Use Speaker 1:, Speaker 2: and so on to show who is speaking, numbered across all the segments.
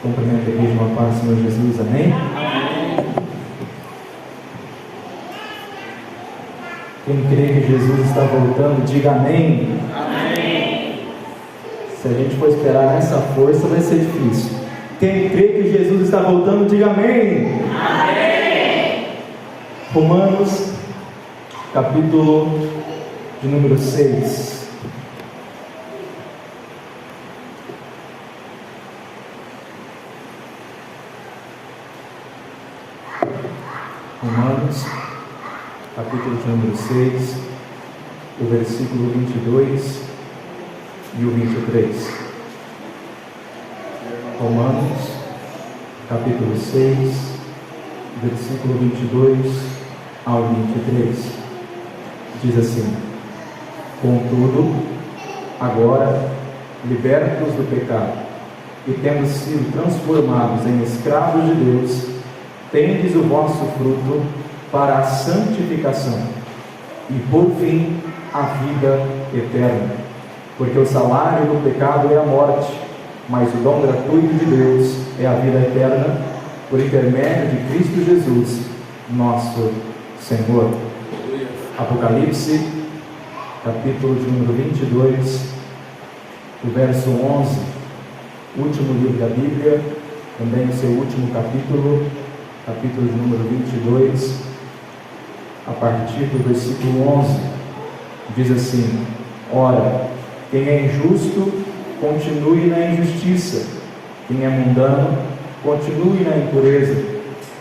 Speaker 1: Cumprimento a igreja, uma paz do Senhor Jesus, amém? Quem crê que Jesus está voltando, diga amém.
Speaker 2: Amém.
Speaker 1: Se a gente for esperar nessa força, vai ser difícil. Quem crê que Jesus está voltando, diga amém.
Speaker 2: Amém.
Speaker 1: Romanos, capítulo de número 6. Romanos, capítulo de número 6, o versículo 22 e o 23. Romanos, capítulo 6, versículo 22 ao 23. Diz assim: Contudo, agora, libertos do pecado e tendo sido transformados em escravos de Deus, tendes o vosso fruto para a santificação e por fim a vida eterna, porque o salário do pecado é a morte, mas o dom gratuito de Deus é a vida eterna por intermédio de Cristo Jesus, nosso Senhor. Apocalipse, capítulo de número 22, o verso 11, último livro da Bíblia, também o seu último capítulo de número 22, a partir do versículo 11, diz assim: Ora, quem é injusto, continue na injustiça, quem é mundano, continue na impureza,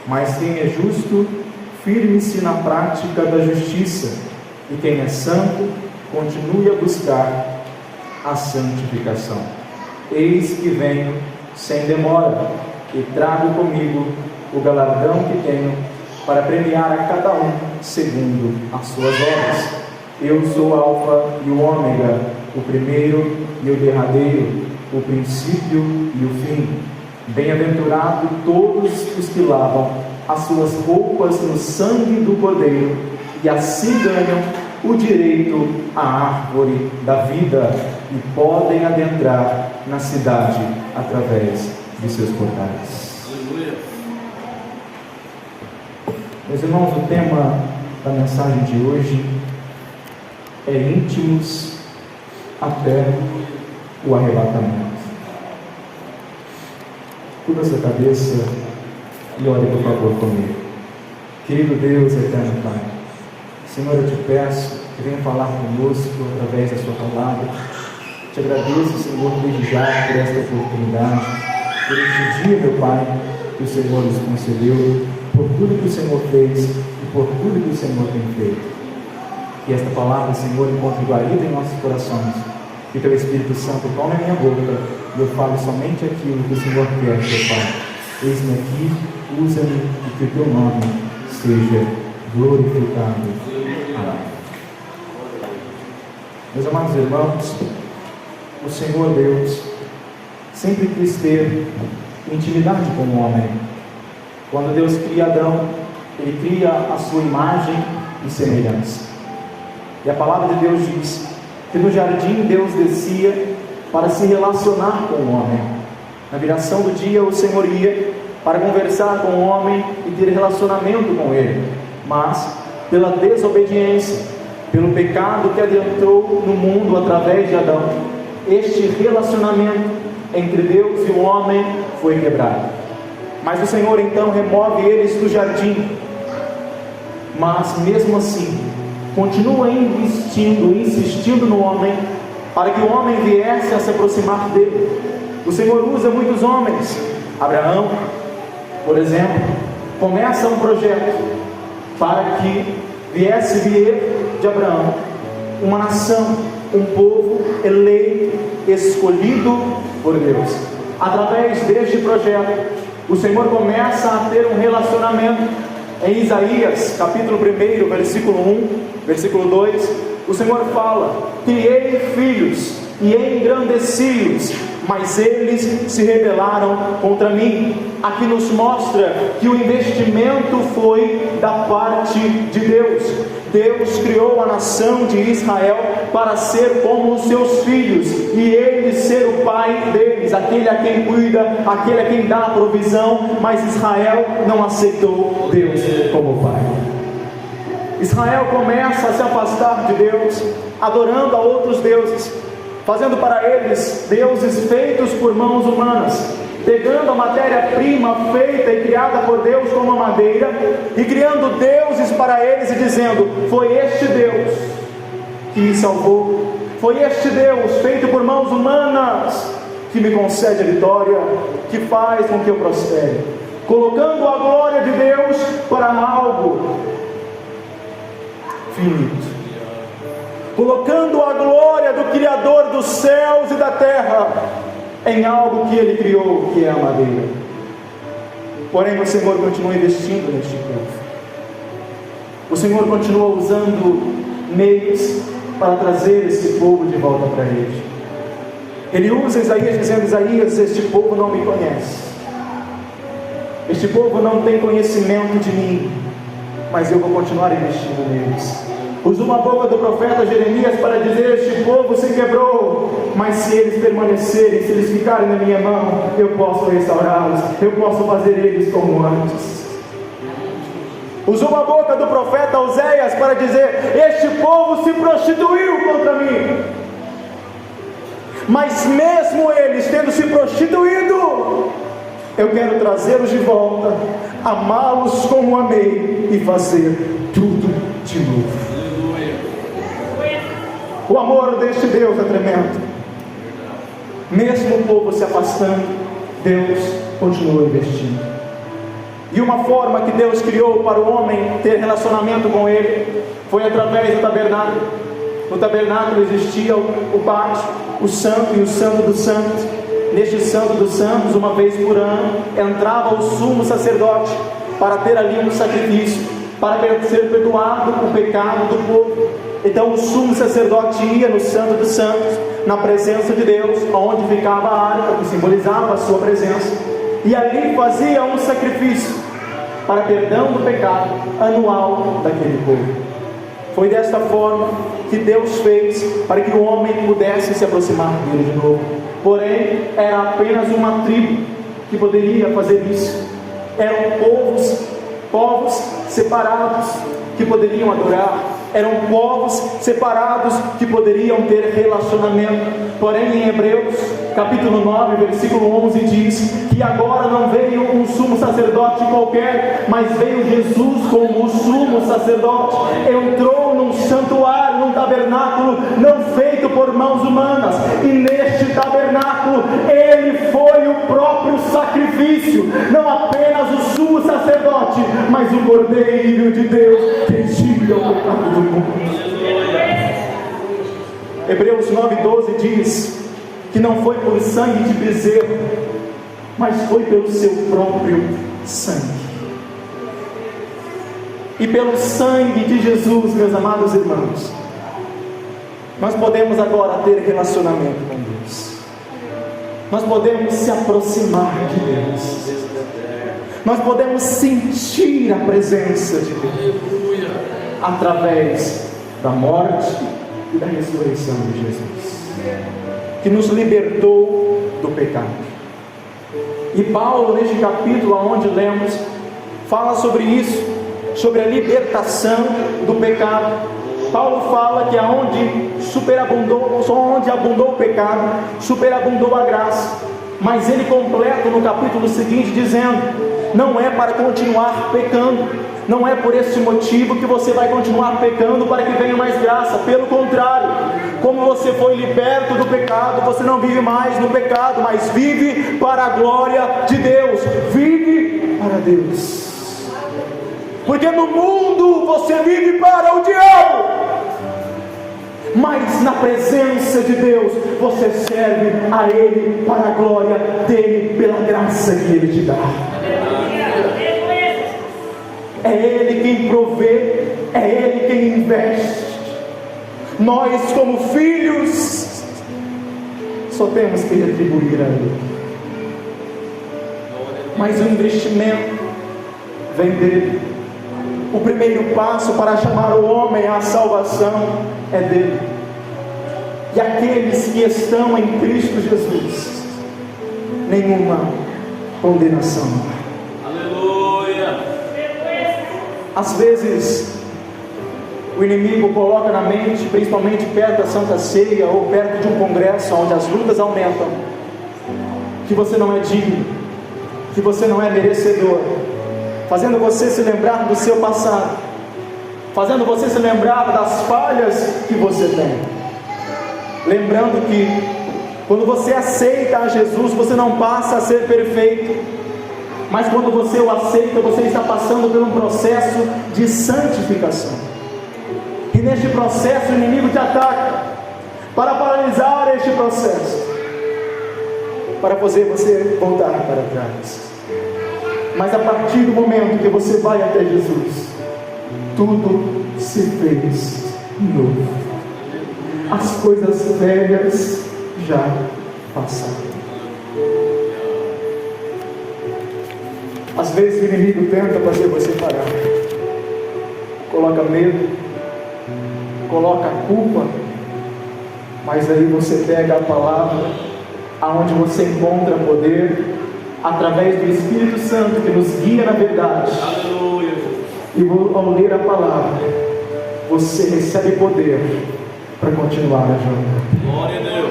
Speaker 1: mas quem é justo, firme-se na prática da justiça, e quem é santo, continue a buscar a santificação. Eis que venho sem demora, e trago comigo o galardão que tenho para premiar a cada um segundo as suas obras. Eu sou o Alfa e o Ômega, o primeiro e o derradeiro, o princípio e o fim. Bem-aventurado todos os que lavam as suas roupas no sangue do Cordeiro, e assim ganham o direito à árvore da vida, e podem adentrar na cidade através de seus portais.
Speaker 2: Aleluia.
Speaker 1: Meus irmãos, o tema da mensagem de hoje é íntimos até o arrebatamento. Curva sua cabeça e ore, por favor, comigo. Querido Deus, eterno Pai, Senhor, eu te peço que venha falar conosco através da sua palavra. Te agradeço, Senhor, desde já por esta oportunidade, por este dia, meu Pai, que o Senhor nos concedeu, por tudo que o Senhor fez e por tudo que o Senhor tem feito. Que esta palavra, Senhor, encontre guarida em nossos corações, que teu Espírito Santo tome a minha boca e eu fale somente aquilo que o Senhor quer, meu Pai. Eis-me aqui, usa-me e que o teu nome seja glorificado. Amém. Meus amados irmãos, o Senhor Deus sempre quis ter intimidade com o homem. Quando Deus cria Adão, Ele cria a sua imagem e semelhança. E a palavra de Deus diz que no jardim Deus descia para se relacionar com o homem. Na viração do dia o Senhor ia para conversar com o homem e ter relacionamento com ele. Mas, pela desobediência, pelo pecado que adentrou no mundo através de Adão, este relacionamento entre Deus e o homem foi quebrado. Mas o Senhor então remove eles do jardim, mas mesmo assim continua insistindo no homem, para que o homem viesse a se aproximar dele. O Senhor usa muitos homens. Abraão, por exemplo, começa um projeto para que viesse vir de Abraão uma nação, um povo eleito, escolhido por Deus. Através deste projeto, o Senhor começa a ter um relacionamento. Em Isaías, capítulo 1, versículo 1, versículo 2, o Senhor fala: criei filhos e engrandeci-os, mas eles se rebelaram contra mim. Aqui nos mostra que o investimento foi da parte de Deus.
Speaker 3: Deus criou a nação de Israel para ser como os seus filhos, e ele ser o pai deles, aquele a quem cuida, aquele a quem dá a provisão. Mas Israel não aceitou Deus como pai. Israel começa a se afastar de Deus, adorando a outros deuses, fazendo para eles deuses feitos por mãos humanas, pegando a matéria-prima feita e criada por Deus como a madeira, e criando deuses para eles e dizendo: foi este Deus que me salvou, foi este Deus feito por mãos humanas que me concede a vitória, que faz com que eu prospere, colocando a glória de Deus para algo finito, colocando a glória do Criador dos céus e da terra em algo que ele criou, que é a madeira. Porém o Senhor continua investindo neste povo. O Senhor continua usando meios para trazer esse povo de volta para ele. Ele usa Isaías dizendo: Isaías, este povo não me conhece, este povo não tem conhecimento de mim, mas eu vou continuar investindo neles. Usou uma boca do profeta Jeremias para dizer: este povo se quebrou, mas se eles permanecerem, se eles ficarem na minha mão, eu posso restaurá-los, eu posso fazer eles como antes. Usou a boca do profeta Oséias para dizer: este povo se prostituiu contra mim, mas mesmo eles tendo se prostituído, eu quero trazê-los de volta, amá-los como amei e fazer tudo de novo. O amor deste Deus é tremendo. Mesmo o povo se afastando, Deus continua investindo. E uma forma que Deus criou para o homem ter relacionamento com Ele foi através do tabernáculo. No tabernáculo existia o pátio, o santo e o santo dos santos. Neste santo dos santos, uma vez por ano, entrava o sumo sacerdote para ter ali um sacrifício, para ser perdoado o pecado do povo. Então o sumo sacerdote ia no santo dos santos, na presença de Deus, onde ficava a arca, que simbolizava a sua presença, e ali fazia um sacrifício para perdão do pecado anual daquele povo. Foi desta forma que Deus fez para que o homem pudesse se aproximar dele de novo. Porém, era apenas uma tribo que poderia fazer isso. Eram povos separados que poderiam adorar. Eram povos separados que poderiam ter relacionamento. Porém, em Hebreus capítulo 9, versículo 11 diz que agora não veio um sumo sacerdote qualquer, mas veio Jesus como o sumo sacerdote. Entrou num santuário, num tabernáculo não feito por mãos humanas, e neste tabernáculo ele foi o próprio sacrifício, não apenas o sumo sacerdote, mas o Cordeiro de Deus que tira o pecado do mundo. Hebreus 9,12 diz que não foi por sangue de bezerro, mas foi pelo seu próprio sangue. E pelo sangue de Jesus, meus amados irmãos, nós podemos agora ter relacionamento com Deus. Nós podemos se aproximar de Deus. Nós podemos sentir a presença de Deus através da morte e da ressurreição de Jesus, que nos libertou do pecado. E Paulo, neste capítulo onde lemos, fala sobre isso, sobre a libertação do pecado. Paulo fala que onde abundou o pecado, superabundou a graça. Mas ele completa no capítulo seguinte dizendo: não é para continuar pecando, não é por esse motivo que você vai continuar pecando para que venha mais graça. Pelo contrário, como você foi liberto do pecado, você não vive mais no pecado, mas vive para a glória de Deus, vive para Deus. Porque no mundo você vive para o diabo, mas na presença de Deus você serve a Ele para a glória dEle, pela graça que Ele te dá. É Ele quem provê, é Ele quem investe. Nós, como filhos, só temos que retribuir a Ele. Mas o investimento vem dEle. o primeiro passo para chamar o homem à salvação é dele. E aqueles que estão em Cristo Jesus, nenhuma condenação.
Speaker 2: Aleluia.
Speaker 3: Às vezes, o inimigo coloca na mente, principalmente perto da Santa Ceia ou perto de um congresso onde as lutas aumentam, que você não é digno, que você não é merecedor, fazendo você se lembrar do seu passado, fazendo você se lembrar das falhas que você tem, lembrando que quando você aceita a Jesus, você não passa a ser perfeito, mas quando você o aceita, você está passando por um processo de santificação. E neste processo o inimigo te ataca para paralisar este processo, para fazer você voltar para trás. Mas a partir do momento que você vai até Jesus, tudo se fez novo. As coisas velhas já passaram. Às vezes o inimigo tenta fazer você parar, coloca medo, coloca a culpa, mas aí você pega a palavra, aonde você encontra poder, através do Espírito Santo que nos guia na verdade.
Speaker 2: Aleluia.
Speaker 3: E ao ler a palavra, você recebe poder para continuar a jornada.
Speaker 2: Glória a Deus.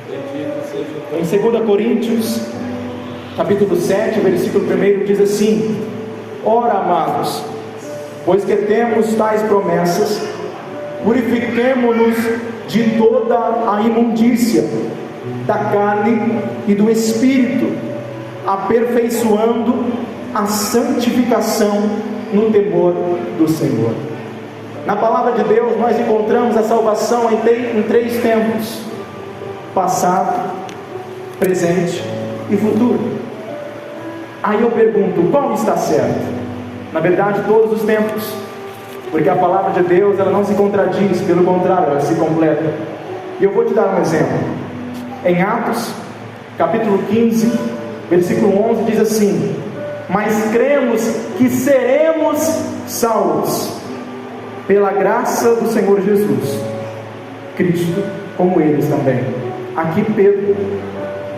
Speaker 2: Bendito seja o
Speaker 3: Em 2 Coríntios, capítulo 7, versículo 1, diz assim: ora, amados, pois que temos tais promessas, purifiquemo-nos de toda a imundícia da carne e do espírito, aperfeiçoando a santificação no temor do Senhor. Na palavra de Deus nós encontramos a salvação em três tempos: passado, presente e futuro. Aí eu pergunto, qual está certo? Na verdade, todos os tempos, porque a palavra de Deus ela não se contradiz, pelo contrário, ela se completa. E eu vou te dar um exemplo. Em Atos, capítulo 15, versículo 11, diz assim: mas cremos que seremos salvos pela graça do Senhor Jesus Cristo, como eles também. Aqui Pedro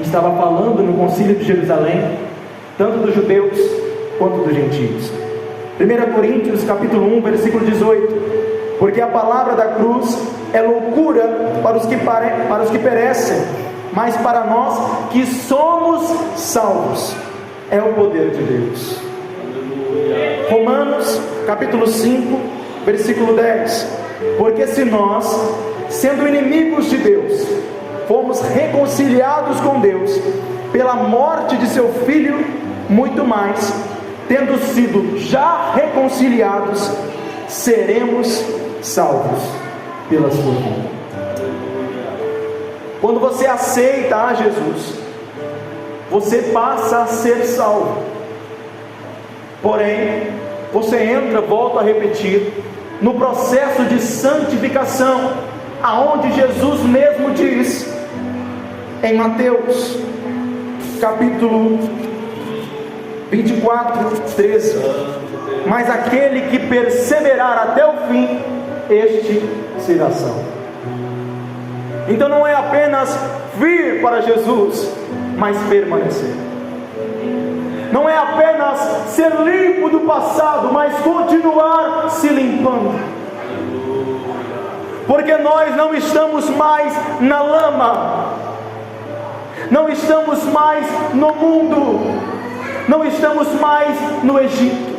Speaker 3: estava falando no concílio de Jerusalém, tanto dos judeus quanto dos gentios. 1 Coríntios capítulo 1, versículo 18: porque a palavra da cruz é loucura para os que perecem, mas para nós que somos salvos é o poder de Deus. Romanos capítulo 5, versículo 10: porque se nós, sendo inimigos de Deus, fomos reconciliados com Deus pela morte de seu Filho, muito mais, tendo sido já reconciliados, seremos salvos pela sua vida. Quando você aceita a Jesus, você passa a ser salvo. Porém, você entra, volto a repetir, no processo de santificação, aonde Jesus mesmo diz em Mateus capítulo 24, 13: mas aquele que perseverar até o fim, este será salvo. Então não é apenas vir para Jesus, mas permanecer. Não é apenas ser limpo do passado, mas continuar se limpando. Porque nós não estamos mais na lama, não estamos mais no mundo, não estamos mais no Egito.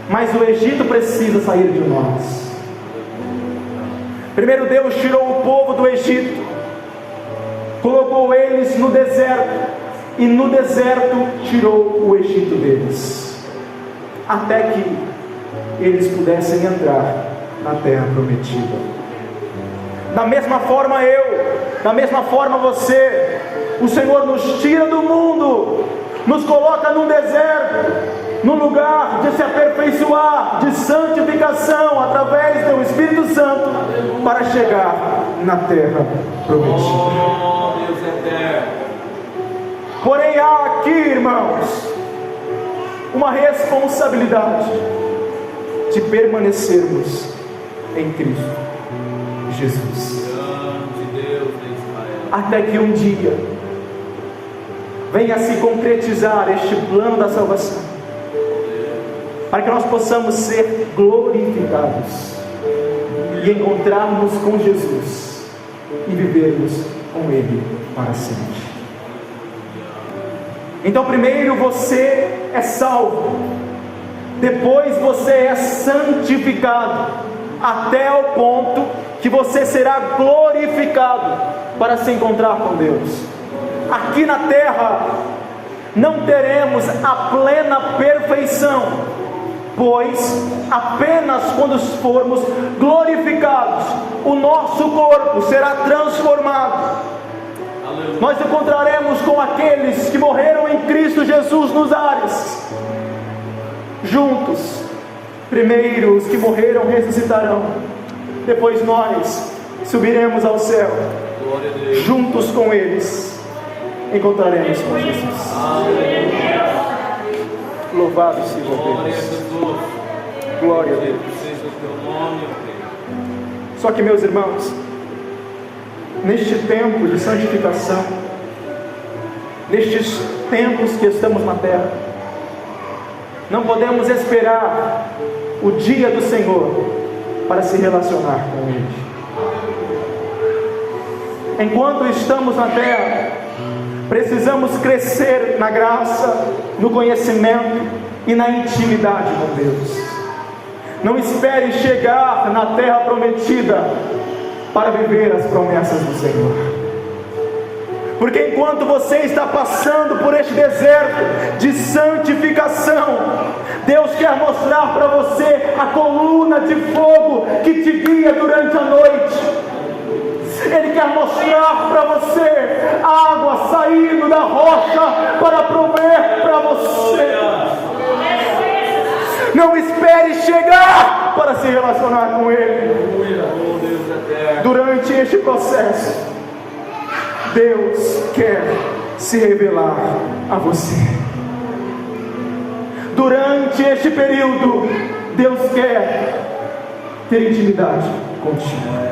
Speaker 3: Mas o Egito precisa sair de nós. Primeiro Deus tirou o povo do Egito, colocou eles no deserto, e no deserto tirou o Egito deles, até que eles pudessem entrar na terra prometida. Da mesma forma da mesma forma você, o Senhor nos tira do mundo, nos coloca num deserto, num lugar de se aperfeiçoar, de santificação, através do Espírito Santo, para chegar na terra prometida.
Speaker 2: Oh, Deus eterno.
Speaker 3: Porém há aqui, irmãos, uma responsabilidade de permanecermos em Cristo Jesus, até que um dia venha a se concretizar este plano da salvação, para que nós possamos ser glorificados e encontrarmos com Jesus e vivermos com Ele para sempre. Então, primeiro você é salvo, depois você é santificado, até o ponto que você será glorificado para se encontrar com Deus. Aqui na terra não teremos a plena perfeição, pois apenas quando formos glorificados, o nosso corpo será transformado. Aleluia. Nós encontraremos com aqueles que morreram em Cristo Jesus nos ares, juntos. Primeiro os que morreram ressuscitarão, depois nós subiremos ao céu, juntos com eles encontraremos com Jesus. Aleluia. Louvado seja Deus. Glória a Deus. Só que, meus irmãos, neste tempo de santificação, nestes tempos que estamos na terra, não podemos esperar o dia do Senhor para se relacionar com Ele. Enquanto estamos na terra, precisamos crescer na graça, no conhecimento e na intimidade com Deus. Não espere chegar na terra prometida para viver as promessas do Senhor, porque enquanto você está passando por este deserto de santificação, Deus quer mostrar para você a coluna de fogo que te guia durante a noite. Ele quer mostrar para você a água saindo da rocha para prover para você. Não espere chegar para se relacionar com Ele. Durante este processo, Deus quer se revelar a você. Durante este período, Deus quer ter intimidade contigo.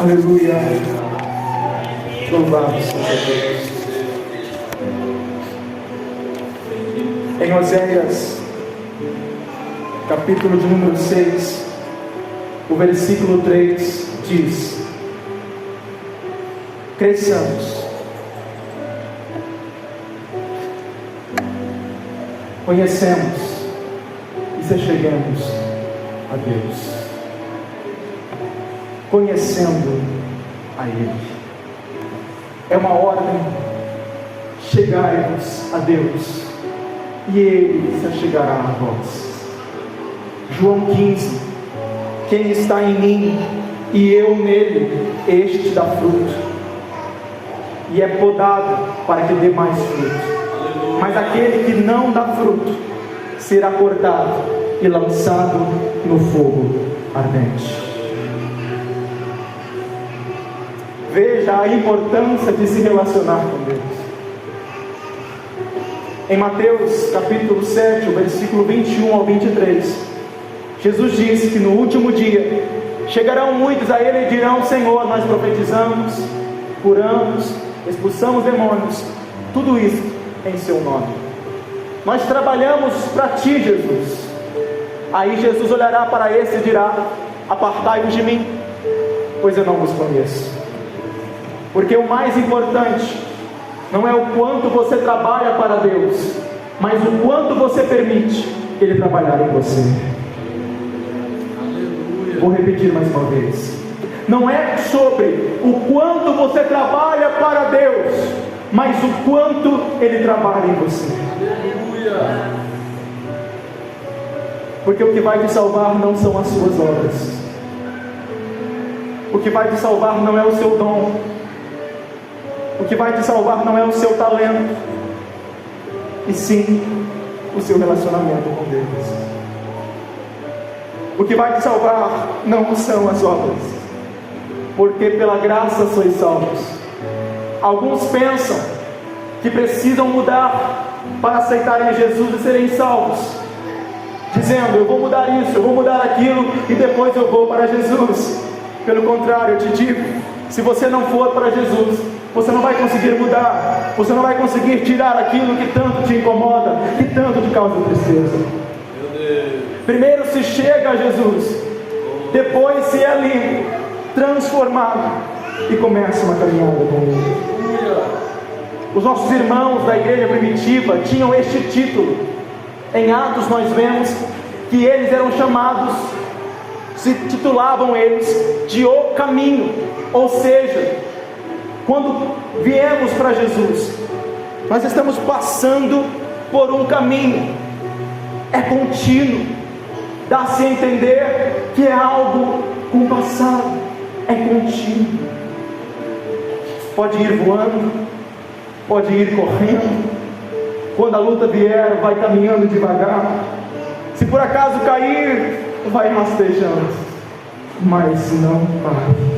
Speaker 3: Aleluia. Louvado seja Deus. Em Oséias, capítulo de número 6, o versículo 3 diz: cresçamos, conhecemos e se cheguemos a Deus. Conhecendo a Ele. É uma ordem: chegai-vos a Deus, e Ele se achegará a vós. João 15: quem está em mim e eu nele, este dá fruto, e é podado para que dê mais fruto. Mas aquele que não dá fruto será cortado e lançado no fogo ardente. Veja a importância de se relacionar com Deus. Em Mateus capítulo 7, o versículo 21 ao 23, Jesus disse que no último dia chegarão muitos a Ele e dirão: Senhor, nós profetizamos, curamos, expulsamos demônios, tudo isso em Seu nome. Nós trabalhamos para Ti, Jesus. Aí Jesus olhará para esse e dirá: apartai-vos de mim, pois eu não vos conheço. Porque o mais importante não é o quanto você trabalha para Deus, mas o quanto você permite Ele trabalhar em você. Aleluia. Vou repetir mais uma vez: não é sobre o quanto você trabalha para Deus, mas o quanto Ele trabalha em você. Aleluia. Porque o que vai te salvar não são as suas obras. O que vai te salvar não é o seu dom. O que vai te salvar não é o seu talento, e sim o seu relacionamento com Deus. O que vai te salvar não são as obras, porque pela graça sois salvos. Alguns pensam que precisam mudar para aceitarem Jesus e serem salvos, dizendo: eu vou mudar isso, eu vou mudar aquilo e depois eu vou para Jesus. Pelo contrário, eu te digo, se você não for para Jesus, você não vai conseguir mudar, você não vai conseguir tirar aquilo que tanto te incomoda, que tanto te causa tristeza. Primeiro se chega a Jesus, depois se é limpo, transformado e começa uma caminhada com Ele. Os nossos irmãos da igreja primitiva tinham este título. Em Atos nós vemos que eles eram chamados, se titulavam eles de O Caminho. Ou seja, quando viemos para Jesus, nós estamos passando por um caminho, é contínuo, dá-se a entender que é algo compassado, é contínuo. Pode ir voando, pode ir correndo, quando a luta vier, vai caminhando devagar, se por acaso cair, vai rastejando, mas não pare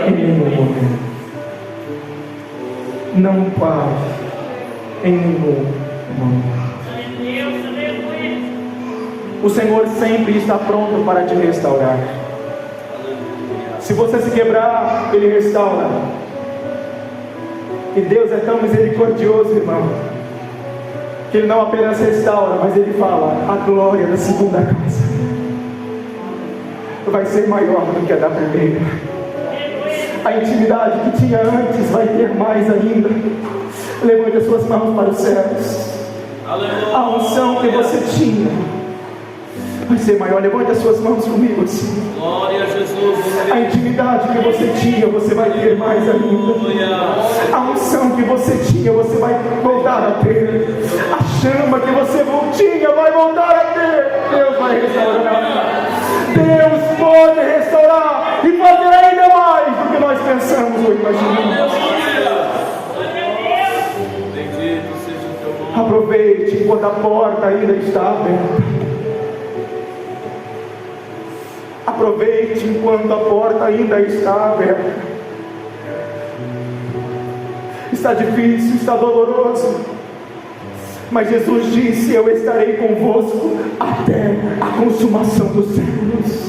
Speaker 3: em nenhum momento, não pare em nenhum momento. O Senhor sempre está pronto para te restaurar. Se você se quebrar, Ele restaura. E Deus é tão misericordioso, irmão, que Ele não apenas restaura, mas Ele fala: a glória da segunda casa vai ser maior do que a da primeira. A intimidade que tinha antes vai ter mais ainda. Levante as suas mãos para os céus. A unção que você tinha vai ser maior. Levante as suas mãos comigo assim.
Speaker 2: Glória a Jesus.
Speaker 3: A intimidade que você tinha, você vai ter mais ainda. A unção que você tinha, você vai voltar a ter. A chama que você tinha, vai voltar a ter. Deus vai restaurar. Deus pode restaurar e fazer ainda mais do que nós pensamos ou imaginamos. Aproveite enquanto a porta ainda está aberta. Aproveite enquanto a porta ainda está aberta. Está difícil, está doloroso, mas Jesus disse: eu estarei convosco até a consumação dos séculos.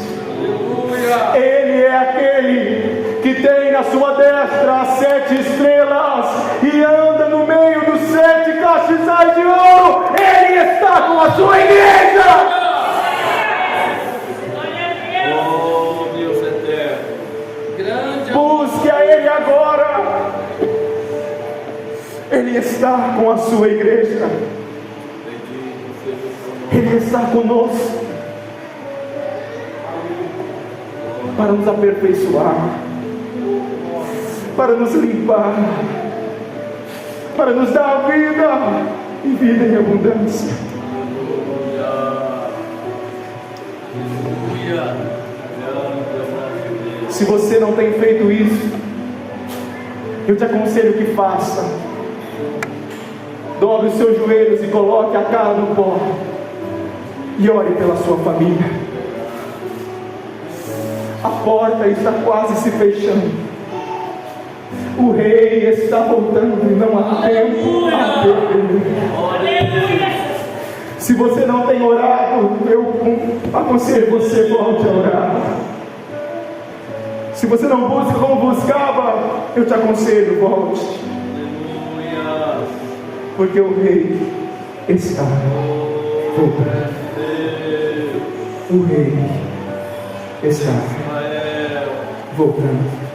Speaker 3: Ele é aquele que tem na sua destra as 7 estrelas e anda no meio dos 7 castiçais de ouro. Ele está com a sua igreja.
Speaker 2: Oh, Deus eterno. Grande.
Speaker 3: Busque a Ele agora. Ele está com a sua igreja. Ele está conosco para nos aperfeiçoar, para nos limpar, para nos dar vida e vida em abundância. Se você não tem feito isso, eu te aconselho que faça. Dobre os seus joelhos e coloque a cara no pó e ore pela sua família. A porta está quase se fechando. O rei está voltando e não há tempo a perder. Se você não tem orado, eu aconselho você, volte a orar. Se você não busca como buscava, eu te aconselho, volte. Porque o rei está voltando. O rei está voltando.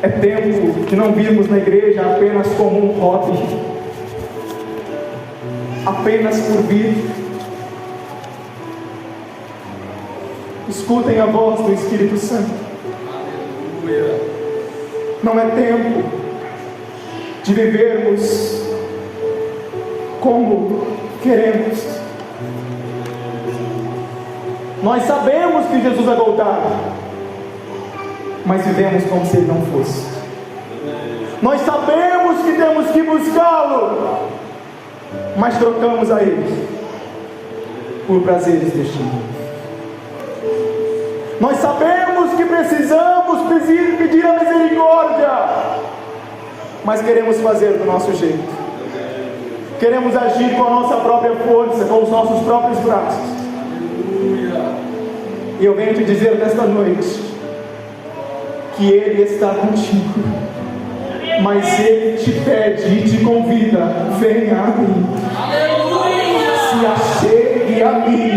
Speaker 3: É tempo de não virmos na igreja apenas como um hobby, apenas por vir. Escutem a voz do Espírito Santo. Não é tempo de vivermos como queremos. Nós sabemos que Jesus vai voltar, mas vivemos como se Ele não fosse. Nós sabemos que temos que buscá-lo, mas trocamos a Ele por prazeres deste mundo. Nós sabemos que precisamos pedir a misericórdia, mas queremos fazer do nosso jeito. Queremos agir com a nossa própria força, com os nossos próprios braços. E eu venho te dizer nesta noite que Ele está contigo, mas Ele te pede e te convida: venha a mim, se achegue a mim,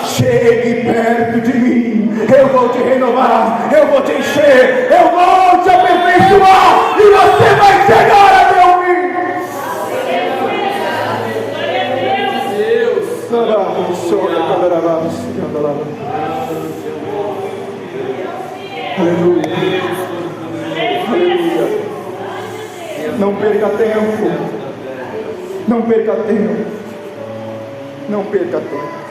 Speaker 3: chegue perto de mim, eu vou te renovar, eu vou te encher, eu vou te aperfeiçoar, e você vai chegar a meu fim. Aleluia. Aleluia. Não perca tempo. Não perca tempo. Não perca tempo.